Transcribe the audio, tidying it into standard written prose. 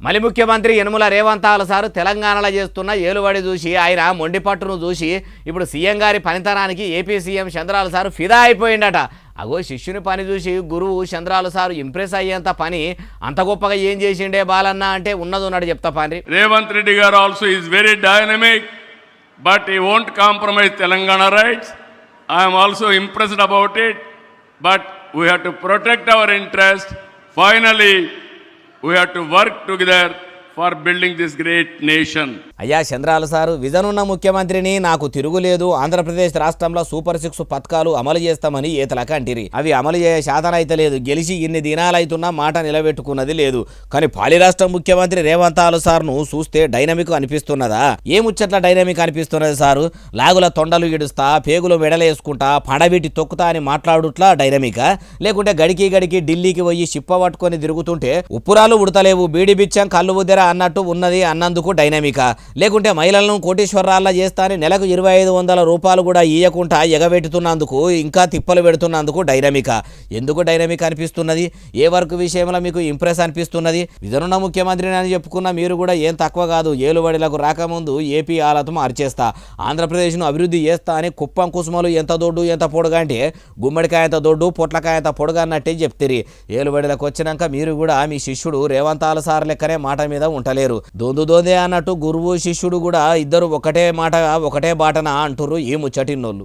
మలి ముఖ్యమంత్రి యనమల రేవంతాల సారు తెలంగాణలో చేస్తున్న ఏలుబడి చూసి ఆయన మొండిపట్టును చూసి ఇప్పుడు సీఎం గారి పనితనానికి ఏపీ సీఎం చంద్రాల సారు ఫిదా అయిపోయిందట. అగో శిష్యుని పని చూసి గురువు చంద్రాల సారు ఇంప్రెస్ అయ్యేంత పని అంత గొప్పగా ఏం చేసిండే బాలన్న అంటే ఉన్నది చెప్తా పాండ్రి. రేవంత్ రెడ్డి గారు also is very dynamic but he won't compromise Telangana rights. I'm also impressed about it but we have to protect our interest. Finally we have to work together for building this great nation. అయ్యా చంద్రాల sir vision ఉన్న ముఖ్యమంత్రిని నాకు తిరుగులేదు. ఆంధ్రప్రదేశ్ రాష్ట్రంలో super 6 పథకాలు అమలు చేస్తామని ఏతలక అంటిరి. అవి అమలు చేయ శాతం అయితే లేదు. గెలిచి ఇన్ని దినాలైతున్నా మాట నిలబెట్టుకున్నది లేదు. కానీ పాలి రాష్ట్ర ముఖ్యమంత్రి రేవంతాల సార్ను చూస్తే డైనమిక్ అనిపిస్తున్నదా? ఏ ముచ్చట్ల డైనమిక్ అనిపిస్తున్నది సారు? లాగుల తొండలు ఇడుస్తా, పేగులు మెడలేసుకుంటా, పడబెట్టి తొక్కుతా అని మాట్లాడుట్లా డైనమికా? లేకుంటే గడికి ఢిల్లీకి పోయి చిప్ప పట్టుకొని తిరుగుతుంటే ఉప్పురాలు ఉడతలేవు, బీడి బిచ్చం కళ్ళు ఉద్దెర అన్నట్టు ఉన్నది అన్నందుకు డైనమికా? లేకుంటే మహిళలను కోటీశ్వరాల్లా చేస్తా అని నెలకు 2500 రూపాయలు కూడా ఇయ్యకుండా ఎగబెట్టుతున్నందుకు, ఇంకా తిప్పలు పెడుతున్నందుకు డైనమికా? ఎందుకు డైనమిక్ అనిపిస్తున్నది? ఏ వర్క్ విషయంలో మీకు ఇంప్రెస్ అనిపిస్తున్నది? విజనున్న ముఖ్యమంత్రిని అని చెప్పుకున్న మీరు కూడా ఏం తక్కువ కాదు. ఏలుబడిలకు రాకముందు ఏపీ ఆలతం అరిచేస్తా, ఆంధ్రప్రదేశ్ను అభివృద్ధి చేస్తా అని కుప్పం కుసుమలు ఎంత దొడ్డు ఎంత పొడుగా అంటే గుమ్మడికాయ ఎంత దొడ్డు పొట్లకాయ ఎంత పొడుగా అన్నట్టే చెప్తిరి. ఏలుబడిలకు వచ్చినాక మీరు కూడా మీ శిష్యుడు రేవంతాల సార్ లెక్కనే మాట మీద ఉంటలేరు. దోందే అన్నట్టు గురువు శిష్యుడు కూడా ఇద్దరు ఒకటే మాట ఒకటే బాటన అంటుర్రు ఈ ముచ్చటిన్నోళ్ళు.